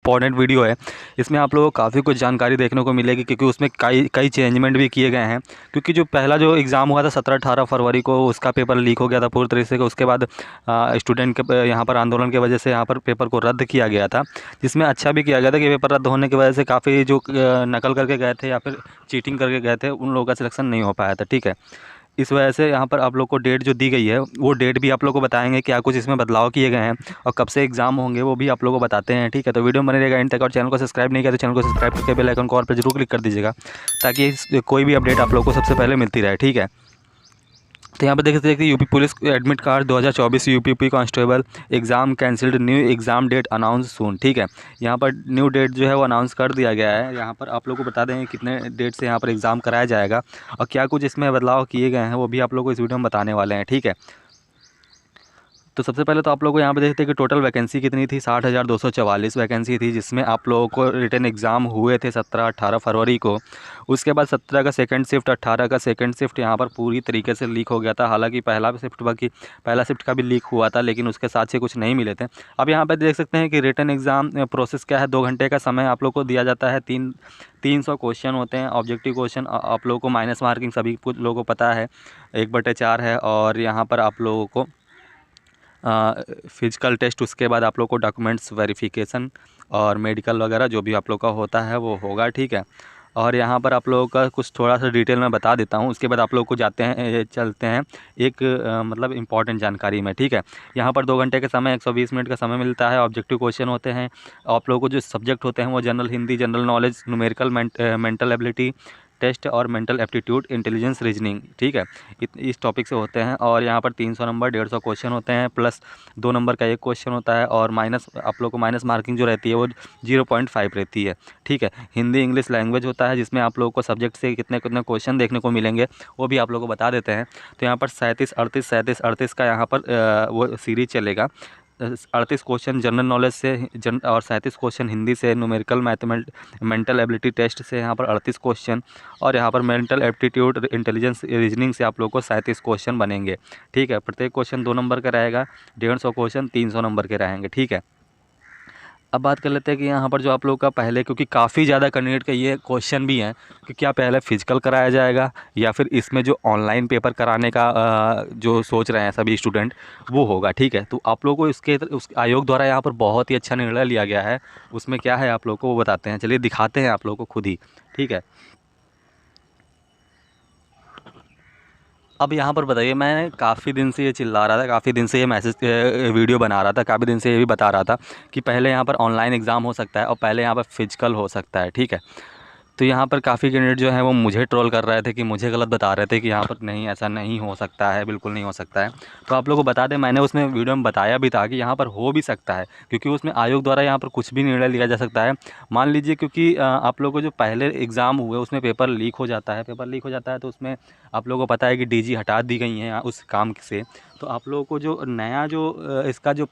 Important video है। इसमें आप लोगों को काफ़ी कुछ जानकारी देखने को मिलेगी, क्योंकि उसमें कई कई चेंजमेंट भी किए गए हैं। क्योंकि जो पहला जो एग्ज़ाम हुआ था 17-18 फरवरी को, उसका पेपर लीक हो गया था पूरी तरीके से। उसके बाद स्टूडेंट के यहाँ पर आंदोलन की वजह से यहाँ पर पेपर को रद्द किया गया था, जिसमें अच्छा भी किया गया था कि पेपर रद्द होने की वजह से काफ़ी जो नकल करके गए थे या फिर चीटिंग करके गए थे, उन लोगों का सिलेक्शन नहीं हो पाया था। ठीक है, इस वजह से यहाँ पर आप लोग को डेट जो दी गई है, वो डेट भी आप लोग को बताएंगे, क्या कुछ इसमें बदलाव किए गए हैं और कब से एग्जाम होंगे वो भी आप लोग को बताते हैं। ठीक है, तो वीडियो में बने रहेगा एंड तक। और चैनल को सब्सक्राइब नहीं किया तो चैनल को सब्सक्राइब करके बेल आइकन को और पर जरूर क्लिक कर दीजिएगा, ताकि कोई भी अपडेट आप लोग को सबसे पहले मिलती रहे। ठीक है, तो यहाँ पर देख सकते हैं कि UP police admit card 2024 UP constable exam cancelled, new exam date announce soon. ठीक है, यहाँ पर न्यू डेट जो है वो अनाउंस कर दिया गया है। यहाँ पर आप लोग को बता दें कितने डेट से यहाँ पर एग्ज़ाम कराया जाएगा और क्या कुछ इसमें बदलाव किए गए हैं, वो भी आप लोग को इस वीडियो में बताने वाले हैं। ठीक है, तो सबसे पहले तो आप लोगों को यहाँ पे देखते हैं कि टोटल वैकेंसी कितनी थी। 60,244 वैकेंसी थी, जिसमें आप लोगों को रिटन एग्ज़ाम हुए थे 17-18 फरवरी को। उसके बाद 17 का सेकंड शिफ्ट, 18 का सेकंड शिफ्ट यहाँ पर पूरी तरीके से लीक हो गया था। हालांकि पहला शिफ्ट का भी लीक हुआ था, लेकिन उसके साथ से कुछ नहीं मिले थे। अब यहाँ पर देख सकते हैं कि रिटन एग्ज़ाम प्रोसेस क्या है। 2 घंटे का समय आप लोग को दिया जाता है। 300 क्वेश्चन होते हैं, ऑब्जेक्टिव क्वेश्चन। आप लोगों को माइनस मार्किंग सभी कुछ लोगों को पता है, 1/4 है। और यहाँ पर आप लोगों को फिजिकल टेस्ट, उसके बाद आप लोग को डॉक्यूमेंट्स वेरिफिकेशन और मेडिकल वगैरह जो भी आप लोग का होता है वो होगा। ठीक है, और यहाँ पर आप लोगों का कुछ थोड़ा सा डिटेल में बता देता हूँ, उसके बाद आप लोग को चलते हैं एक मतलब इम्पॉर्टेंट जानकारी में। ठीक है, यहाँ पर 2 घंटे का समय, 120 मिनट का समय मिलता है। ऑब्जेक्टिव क्वेश्चन होते हैं। आप लोगों को जो सब्जेक्ट होते हैं वो general Hindi, general knowledge, numerical, mental ability test और मेंटल एप्टीट्यूड, इंटेलिजेंस, रीजनिंग। ठीक है, इस टॉपिक से होते हैं। और यहाँ पर 300 नंबर, 150 क्वेश्चन होते हैं, प्लस 2 नंबर का एक क्वेश्चन होता है। और माइनस आप लोग को माइनस मार्किंग जो रहती है वो 0.5 रहती है। ठीक है, हिंदी इंग्लिश लैंग्वेज होता है, जिसमें आप लोगों को सब्जेक्ट से कितने कितने क्वेश्चन देखने को मिलेंगे वो भी आप लोग को बता देते हैं। तो यहाँ पर 37 38 का यहाँ पर वो सीरीज चलेगा। 38 क्वेश्चन जनरल नॉलेज से और 37 क्वेश्चन हिंदी से, न्यूमेरिकल, मेंटल एबिलिटी टेस्ट से यहाँ पर 38 क्वेश्चन, और यहाँ पर मेंटल एप्टीट्यूड, इंटेलिजेंस, रीजनिंग से आप लोग को 37 क्वेश्चन बनेंगे। ठीक है, प्रत्येक क्वेश्चन 2 नंबर का रहेगा। 150 क्वेश्चन 300 नंबर के रहेंगे। ठीक है, अब बात कर लेते हैं कि यहाँ पर जो आप लोग का पहले, क्योंकि काफ़ी ज़्यादा कैंडिडेट का ये क्वेश्चन भी है कि क्या पहले फिजिकल कराया जाएगा या फिर इसमें जो ऑनलाइन पेपर कराने का जो सोच रहे हैं सभी स्टूडेंट, वो होगा। ठीक है, तो आप लोगों को उस आयोग द्वारा यहाँ पर बहुत ही अच्छा निर्णय लिया गया है। उसमें क्या है आप लोग को वो बताते हैं, चलिए दिखाते हैं आप लोग को खुद ही। ठीक है, अब यहाँ पर बताइए, मैं काफ़ी दिन से ये चिल्ला रहा था, काफ़ी दिन से ये वीडियो बना रहा था, काफ़ी दिन से ये भी बता रहा था कि पहले यहाँ पर ऑनलाइन एग्ज़ाम हो सकता है और पहले यहाँ पर फिजिकल हो सकता है। ठीक है, तो यहाँ पर काफ़ी कैंडिडेट जो है वो मुझे ट्रोल कर रहे थे, कि मुझे गलत बता रहे थे कि यहाँ पर नहीं, ऐसा नहीं हो सकता है, बिल्कुल नहीं हो सकता है। तो आप लोगों को बता दें, मैंने उसमें वीडियो में बताया भी था कि यहाँ पर हो भी सकता है, क्योंकि उसमें आयोग द्वारा यहाँ पर कुछ भी निर्णय लिया जा सकता है। मान लीजिए, क्योंकि आप लोगों को जो पहले एग्ज़ाम हुए उसमें पेपर लीक हो जाता है, तो उसमें आप लोगों को पता है कि डीजी हटा दी गई हैं उस काम से। तो आप लोगों को जो नया इसका जो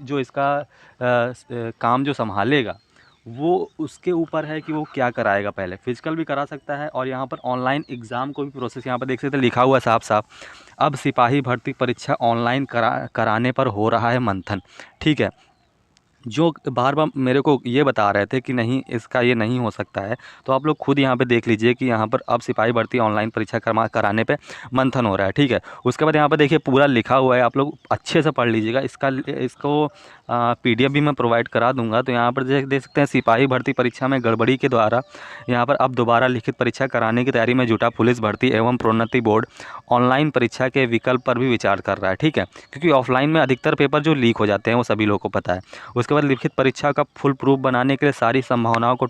जो इसका काम जो संभालेगा, वो उसके ऊपर है कि वो क्या कराएगा। पहले फिजिकल भी करा सकता है और यहाँ पर ऑनलाइन एग्ज़ाम को भी प्रोसेस यहाँ पर देख सकते हैं, लिखा हुआ है साफ साफ, अब सिपाही भर्ती परीक्षा ऑनलाइन कराने पर हो रहा है मंथन। ठीक है, जो बार बार मेरे को ये बता रहे थे कि नहीं, इसका ये नहीं हो सकता है, तो आप लोग खुद यहाँ पे देख लीजिए कि यहाँ पर अब सिपाही भर्ती ऑनलाइन परीक्षा कराने पे मंथन हो रहा है। ठीक है, उसके बाद यहाँ पर देखिए पूरा लिखा हुआ है, आप लोग अच्छे से पढ़ लीजिएगा। इसको PDF भी मैं प्रोवाइड करा दूंगा। तो यहाँ पर देख सकते हैं, सिपाही भर्ती परीक्षा में गड़बड़ी के द्वारा यहाँ पर अब दोबारा लिखित परीक्षा कराने की तैयारी में जुटा पुलिस भर्ती एवं प्रोन्नति बोर्ड ऑनलाइन परीक्षा के विकल्प पर भी विचार कर रहा है। ठीक है, क्योंकि ऑफलाइन में अधिकतर पेपर जो लीक हो जाते हैं वो सभी लोगों को पता है। उसके बाद लिखित परीक्षा का फुल प्रूफ बनाने के लिए सारी संभावनाओं को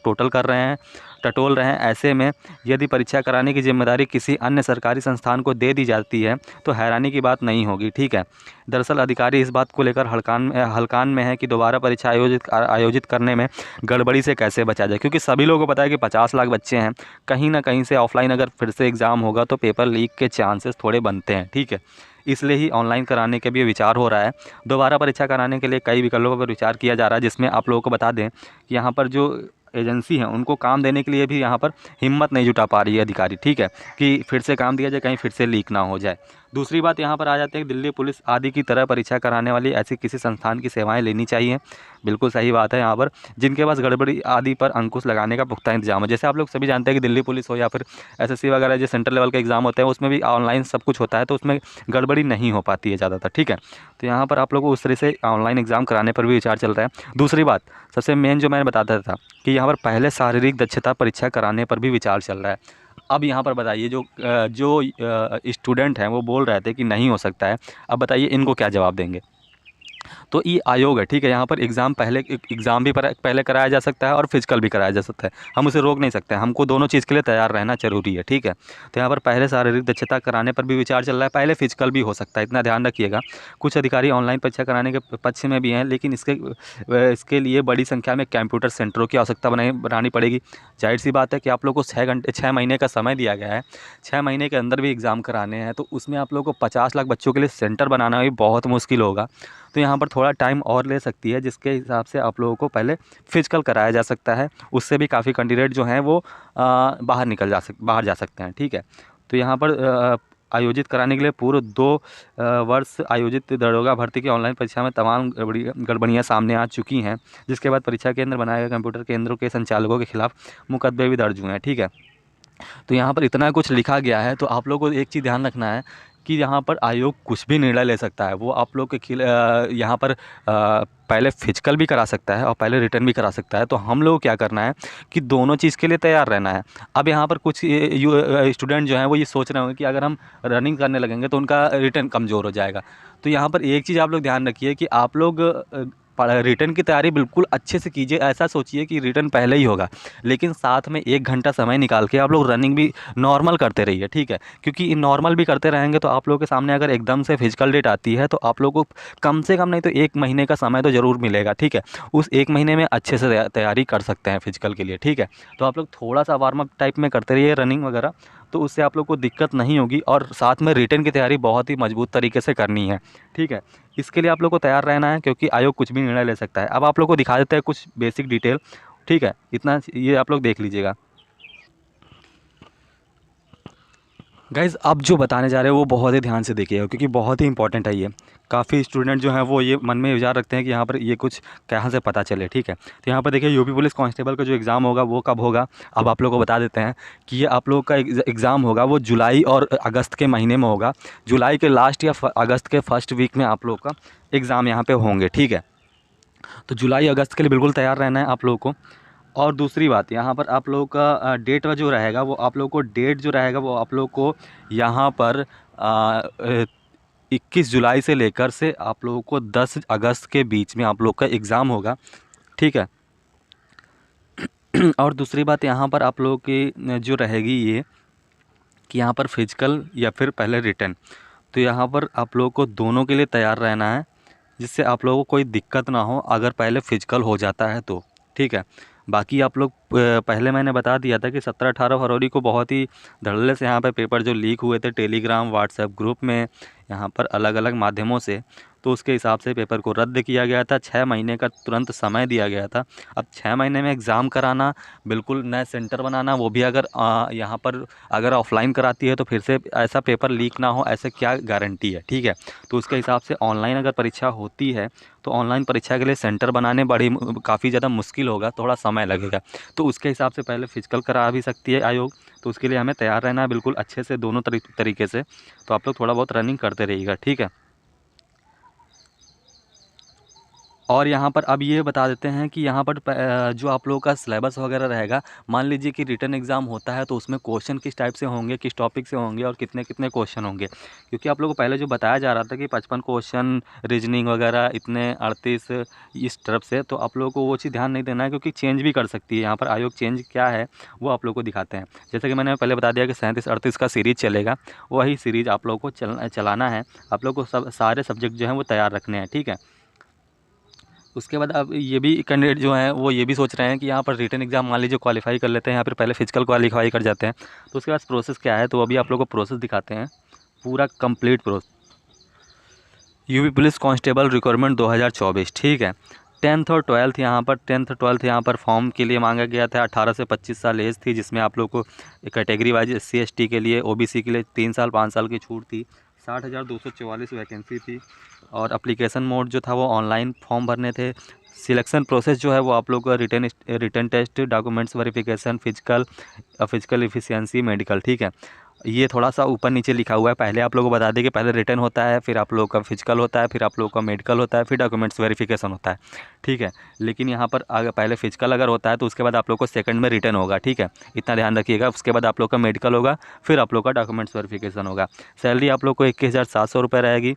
टटोल रहे हैं। ऐसे में यदि परीक्षा कराने की जिम्मेदारी किसी अन्य सरकारी संस्थान को दे दी जाती है तो हैरानी की बात नहीं होगी। ठीक है, दरअसल अधिकारी इस बात को लेकर हलकान में है कि दोबारा परीक्षा आयोजित करने में गड़बड़ी से कैसे बचा जाए, क्योंकि सभी लोगों को पता है कि 50 लाख बच्चे हैं, कहीं ना कहीं से ऑफलाइन अगर फिर से एग्ज़ाम होगा तो पेपर लीक के चांसेस थोड़े बनते हैं। ठीक है, इसलिए ही ऑनलाइन कराने के भी विचार हो रहा है। दोबारा परीक्षा कराने के लिए कई विकल्पों पर विचार किया जा रहा है, जिसमें आप लोगों को बता दें कि यहाँ पर जो एजेंसी है उनको काम देने के लिए भी यहाँ पर हिम्मत नहीं जुटा पा रही है अधिकारी। ठीक है, कि फिर से काम दिया जाए, कहीं फिर से लीक ना हो जाए। दूसरी बात यहाँ पर आ जाती है कि दिल्ली पुलिस आदि की तरह परीक्षा कराने वाली ऐसी किसी संस्थान की सेवाएं लेनी चाहिए। बिल्कुल सही बात है यहाँ पर, जिनके पास गड़बड़ी आदि पर अंकुश लगाने का पुख्ता इंतजाम है। जैसे आप लोग सभी जानते हैं कि दिल्ली पुलिस हो या फिर एसएससी वगैरह जो सेंट्रल लेवल के एग्जाम होते हैं उसमें भी ऑनलाइन सब कुछ होता है, तो उसमें गड़बड़ी नहीं हो पाती है ज़्यादातर, ठीक है। तो यहाँ पर आप लोगों को उस तरह से ऑनलाइन एग्जाम कराने पर भी विचार चल रहा है। दूसरी बात सबसे मेन जो मैंने बताता था कि यहाँ पर पहले शारीरिक दक्षता परीक्षा कराने पर भी विचार चल रहा है। अब यहाँ पर बताइए जो स्टूडेंट हैं वो बोल रहे थे कि नहीं हो सकता है, अब बताइए इनको क्या जवाब देंगे। तो ये आयोग है, ठीक है। यहाँ पर एग्ज़ाम भी पहले कराया जा सकता है और फिजिकल भी कराया जा सकता है, हम उसे रोक नहीं सकते हैं, हमको दोनों चीज़ के लिए तैयार रहना ज़रूरी है, ठीक है। तो यहाँ पर पहले शारीरिक दक्षता कराने पर भी विचार चल रहा है, पहले फिजिकल भी हो सकता है, इतना ध्यान रखिएगा। कुछ अधिकारी ऑनलाइन परीक्षा कराने के पक्ष में भी हैं, लेकिन इसके लिए बड़ी संख्या में कंप्यूटर सेंटरों की आवश्यकता बनानी पड़ेगी। जाहिर सी बात है कि आप लोग को 6 महीने का समय दिया गया है, 6 महीने के अंदर भी एग्ज़ाम कराने हैं, तो उसमें आप लोगों को 50 लाख बच्चों के लिए सेंटर बनाना भी बहुत मुश्किल होगा। तो यहाँ पर थोड़ा टाइम और ले सकती है, जिसके हिसाब से आप लोगों को पहले फिजिकल कराया जा सकता है, उससे भी काफ़ी कैंडिडेट जो हैं वो बाहर जा सकते हैं, ठीक है। तो यहाँ पर आयोजित कराने के लिए पूर्व 2 वर्ष आयोजित दरोगा भर्ती की ऑनलाइन परीक्षा में तमाम गड़बड़ियाँ सामने आ चुकी हैं, जिसके बाद परीक्षा केंद्र बनाए गए कंप्यूटर केंद्रों के संचालकों के खिलाफ मुकदमे भी दर्ज हुए हैं, ठीक है। तो यहाँ पर इतना कुछ लिखा गया है, तो आप लोगों को एक चीज़ ध्यान रखना है कि यहाँ पर आयोग कुछ भी निर्णय ले सकता है। वो आप लोग के यहाँ पर पहले फिजिकल भी करा सकता है और पहले रिटर्न भी करा सकता है। तो हम लोग क्या करना है कि दोनों चीज़ के लिए तैयार रहना है। अब यहाँ पर कुछ स्टूडेंट जो हैं वो ये सोच रहे होंगे कि अगर हम रनिंग करने लगेंगे तो उनका रिटर्न कमज़ोर हो जाएगा। तो यहाँ पर एक चीज़ आप लोग ध्यान रखिए कि आप लोग रिटर्न की तैयारी बिल्कुल अच्छे से कीजिए। ऐसा सोचिए कि रिटर्न पहले ही होगा, लेकिन साथ में 1 घंटा समय निकाल के आप लोग रनिंग भी नॉर्मल करते रहिए, ठीक है। क्योंकि नॉर्मल भी करते रहेंगे तो आप लोगों के सामने अगर एकदम से फिजिकल डेट आती है तो आप लोगों को कम से कम नहीं तो 1 महीने का समय तो ज़रूर मिलेगा, ठीक है। उस 1 महीने में अच्छे से तैयारी कर सकते हैं फिजिकल के लिए, ठीक है। तो आप लोग थोड़ा सा वार्म अप टाइप में करते रहिए रनिंग वगैरह, तो उससे आप लोग को दिक्कत नहीं होगी। और साथ में रिटर्न की तैयारी बहुत ही मजबूत तरीके से करनी है, ठीक है। इसके लिए आप लोग को तैयार रहना है, क्योंकि आयोग कुछ भी निर्णय ले सकता है। अब आप लोग को दिखा देते हैं कुछ बेसिक डिटेल, ठीक है। इतना ये आप लोग देख लीजिएगा। गाइज़ अब जो बताने जा रहे हैं वो बहुत ही ध्यान से देखिएगा, क्योंकि बहुत ही इंपॉर्टेंट है ये। काफ़ी स्टूडेंट जो हैं वो ये मन में विचार रखते हैं कि यहाँ पर ये कुछ कहाँ से पता चले, ठीक है। तो यहाँ पर देखिए यूपी पुलिस कांस्टेबल का जो एग्ज़ाम होगा वो कब होगा, अब आप लोग को बता देते हैं कि ये आप लोग का एग्ज़ाम होगा वो जुलाई और अगस्त के महीने में होगा। जुलाई के लास्ट या अगस्त के फर्स्ट वीक में आप लोग का एग्ज़ाम यहाँ पर होंगे, ठीक है। तो जुलाई अगस्त के लिए बिल्कुल तैयार रहना है आप लोगों को। और दूसरी बात यहाँ पर आप लोगों का डेट जो रहेगा वो आप लोग को डेट जो रहेगा वो आप लोग को यहाँ पर 21 जुलाई से लेकर से आप लोगों को 10 अगस्त के बीच में आप लोग का एग्ज़ाम होगा, ठीक है। और दूसरी बात यहाँ पर आप लोगों की जो रहेगी ये कि यहाँ पर फिजिकल या फिर पहले रिटर्न, तो यहाँ पर आप लोगों को दोनों के लिए तैयार रहना है, जिससे आप लोगों को कोई दिक्कत ना हो अगर पहले फिजिकल हो जाता है तो, ठीक है। बाकी आप लोग पहले मैंने बता दिया था कि 17-18 फरवरी को बहुत ही धड़ल्ले से यहाँ पे पेपर जो लीक हुए थे टेलीग्राम व्हाट्सएप ग्रुप में, यहाँ पर अलग अलग माध्यमों से, तो उसके हिसाब से पेपर को रद्द किया गया था। 6 महीने का तुरंत समय दिया गया था। अब 6 महीने में एग्ज़ाम कराना, बिल्कुल नए सेंटर बनाना, वो भी अगर यहाँ पर अगर ऑफलाइन कराती है तो फिर से ऐसा पेपर लीक ना हो, ऐसे क्या गारंटी है, ठीक है। तो उसके हिसाब से ऑनलाइन अगर परीक्षा होती है तो ऑनलाइन परीक्षा के लिए सेंटर बनाने काफ़ी ज़्यादा मुश्किल होगा, थोड़ा समय लगेगा। तो उसके हिसाब से पहले फिजिकल करा भी सकती है आयोग, तो उसके लिए हमें तैयार रहना है बिल्कुल अच्छे से दोनों तरीके से। तो आप लोग थोड़ा बहुत रनिंग करते रहिएगा, ठीक है। और यहाँ पर अब ये बता देते हैं कि यहाँ पर जो आप लोगों का सिलेबस वगैरह रहेगा, मान लीजिए कि रिटन एग्ज़ाम होता है तो उसमें क्वेश्चन किस टाइप से होंगे, किस टॉपिक से होंगे और कितने कितने क्वेश्चन होंगे। क्योंकि आप लोगों को पहले जो बताया जा रहा था कि 55 क्वेश्चन रीजनिंग वगैरह इतने 38 इस तरफ से, तो आप लोगों को वो चीज़ ध्यान नहीं देना है, क्योंकि चेंज भी कर सकती है। यहाँ पर आयोग चेंज क्या है वो आप लोग को दिखाते हैं। जैसे कि मैंने पहले बता दिया कि 37-38 का सीरीज़ चलेगा, वही सीरीज़ आप लोगों को चलाना है। आप लोग को सारे सब्जेक्ट जो हैं वो तैयार रखने हैं, ठीक है। उसके बाद अब ये भी कैंडिडेट जो हैं वो ये भी सोच रहे हैं कि यहाँ पर रिटन एग्ज़ाम मान लीजिए क्वालिफाई कर लेते हैं या फिर पहले फिजिकल क्वालिफाई कर जाते हैं, तो उसके बाद प्रोसेस क्या है, तो अभी आप लोग को प्रोसेस दिखाते हैं, पूरा complete process. UP police constable requirement 2024, ठीक है। 10th और 12th यहाँ पर 10th 12th यहाँ पर फॉर्म के लिए मांगा गया था। 18 से 25 साल एज थी, जिसमें आप लोग को कैटेगरी वाइज SC ST के लिए, OBC के लिए 3 साल 5 साल की छूट थी। 60,244 वैकेंसी थी। और एप्लीकेशन मोड जो था वो ऑनलाइन फॉर्म भरने थे। सिलेक्शन प्रोसेस जो है वो आप लोग का written test, documents verification, physical efficiency, medical, ठीक है। ये थोड़ा सा ऊपर नीचे लिखा हुआ है। पहले आप लोगों को बता दें कि पहले रिटन होता है, फिर आप लोगों का फिजिकल होता है, फिर आप लोगों का मेडिकल होता है, फिर डॉक्यूमेंट्स वेरिफिकेशन होता है, ठीक है। लेकिन यहाँ पर अगर पहले फिजिकल अगर होता है तो उसके बाद आप लोग को सेकंड में रिटन होगा, ठीक है, इतना ध्यान रखिएगा। उसके बाद आप लोग का मेडिकल होगा, फिर आप लोग का डॉक्यूमेंट्स वेरिफिकेशन होगा। सैलरी आप लोग को 21,700 रुपये रहेगी।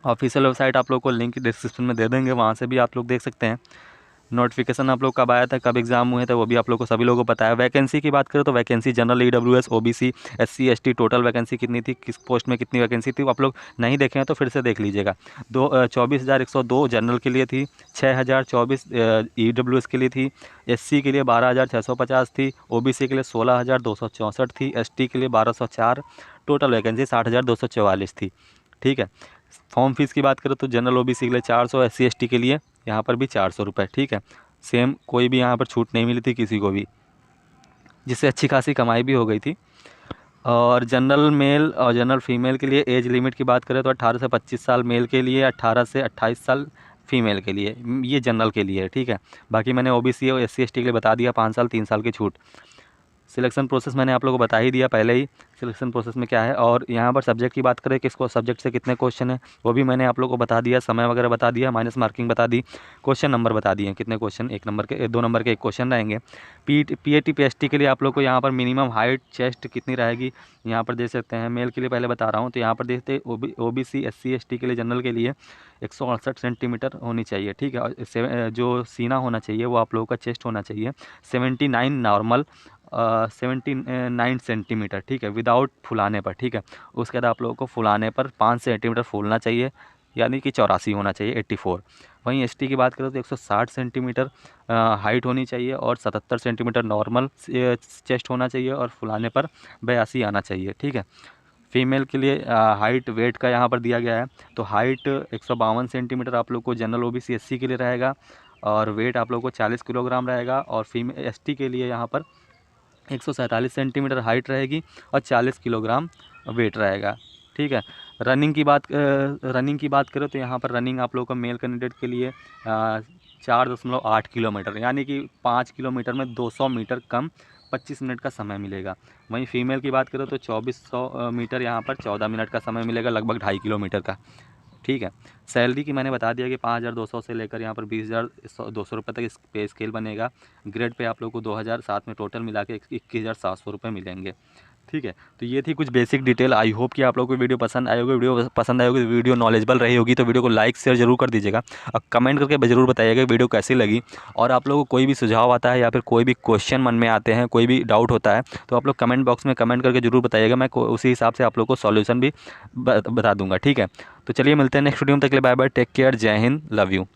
ऑफिशियल वेबसाइट आप लोग को लिंक डिस्क्रिप्शन में दे देंगे, वहाँ से भी आप लोग देख सकते हैं। नोटिफिकेशन आप लोग कब आया था, कब एग्जाम हुए थे, वो भी आप लोग को सभी लोगों को पता है। वैकेंसी की बात करें तो vacancy general, EWS, OBC, SC ST total vacancy कितनी थी, किस पोस्ट में कितनी वैकेंसी थी, वो आप लोग नहीं देखे हैं तो फिर से देख लीजिएगा। 24,102 जनरल के लिए थी, 6,024 EWS के लिए थी, SC के लिए 12,650 थी, OBC के लिए 16,264 थी, ST के लिए 1,204, टोटल वैकेंसी 60,244 थी, ठीक है। फॉर्म फीस की बात करें तो जनरल OBC के लिए 400, SC ST के लिए यहाँ पर भी 400 रुपये, ठीक है। सेम, कोई भी यहाँ पर छूट नहीं मिली थी किसी को भी, जिससे अच्छी खासी कमाई भी हो गई थी। और जनरल मेल और जनरल फीमेल के लिए एज लिमिट की बात करें तो 18 से 25 साल मेल के लिए, 18 से 28 साल फीमेल के लिए, ये जनरल के लिए है, ठीक है। बाकी मैंने OBC और SC ST के लिए बता दिया 5 साल 3 साल की छूट। सिलेक्शन प्रोसेस मैंने आप लोगों को बता ही दिया पहले ही, सिलेक्शन प्रोसेस में क्या है। और यहाँ पर सब्जेक्ट की बात करें, किसको सब्जेक्ट से कितने क्वेश्चन है वो भी मैंने आप लोगों को बता दिया, समय वगैरह बता दिया, माइनस मार्किंग बता दी, क्वेश्चन नंबर बता दिए कितने क्वेश्चन, 1 नंबर के 2 नंबर के 1 क्वेश्चन रहेंगे। PAT PST के लिए आप लोग को यहाँ पर मिनिमम हाइट चेस्ट कितनी रहेगी यहाँ पर देख सकते हैं। मेल के लिए पहले बता रहा हूँ तो यहाँ पर देखते OBC SC ST के लिए जनरल के लिए 168 सेंटीमीटर होनी चाहिए, ठीक है। और जो सीना होना चाहिए वो आप लोगों का चेस्ट होना चाहिए 79 नॉर्मल, 79 सेंटीमीटर, ठीक है, विदाउट फुलाने पर, ठीक है। उसके बाद आप लोगों को फुलाने पर 5 सेंटीमीटर फूलना चाहिए, यानी कि 84 होना चाहिए, 84। वहीं ST की बात करें तो 160 सेंटीमीटर हाइट होनी चाहिए और 77 सेंटीमीटर नॉर्मल चेस्ट होना चाहिए और फुलाने पर 82 आना चाहिए, ठीक है। फीमेल के लिए हाइट वेट का यहाँ पर दिया गया है, तो हाइट 152 सेंटीमीटर आप लोग को जनरल OBC SC के लिए रहेगा, और वेट आप लोग को 40 किलोग्राम रहेगा। और फीमेल ST के लिए यहाँ पर 147 सेंटीमीटर हाइट रहेगी और 40 किलोग्राम वेट रहेगा, ठीक है। रनिंग की बात करें तो यहाँ पर रनिंग आप लोगों का मेल कैंडिडेट के लिए 4.8 किलोमीटर, यानी कि 5 किलोमीटर में 200 मीटर कम 25 मिनट का समय मिलेगा। वहीं फीमेल की बात करें तो 2400 मीटर यहाँ पर 14 मिनट का समय मिलेगा, लगभग 2.5 किलोमीटर का, ठीक है। सैलरी की मैंने बता दिया कि 5,200 से लेकर यहाँ पर 20,200 रुपये तक इस पे स्केल बनेगा। ग्रेड पे आप लोग को 2,000, साथ में टोटल मिला के 21,700 रुपये मिलेंगे, ठीक है। तो ये थी कुछ बेसिक डिटेल। आई होप कि आप लोगों को वीडियो पसंद आई होगी। वीडियो पसंद आई होगी तो वीडियो नॉलेजेबल रही होगी तो वीडियो को लाइक शेयर जरूर कर दीजिएगा और कमेंट करके ज़रूर बताइएगा वीडियो कैसी लगी। और आप लोगों को कोई भी सुझाव आता है या फिर कोई भी क्वेश्चन मन में आते हैं, कोई भी डाउट होता है तो आप लोग कमेंट बॉक्स में कमेंट करके ज़रूर बताइएगा, मैं उसी हिसाब से आप लोग को सॉल्यूशन भी बता दूंगा, ठीक है। तो चलिए मिलते हैं नेक्स्ट वीडियो में, तक के लिए बाय बाय, टेक केयर, जय हिंद, लव यू।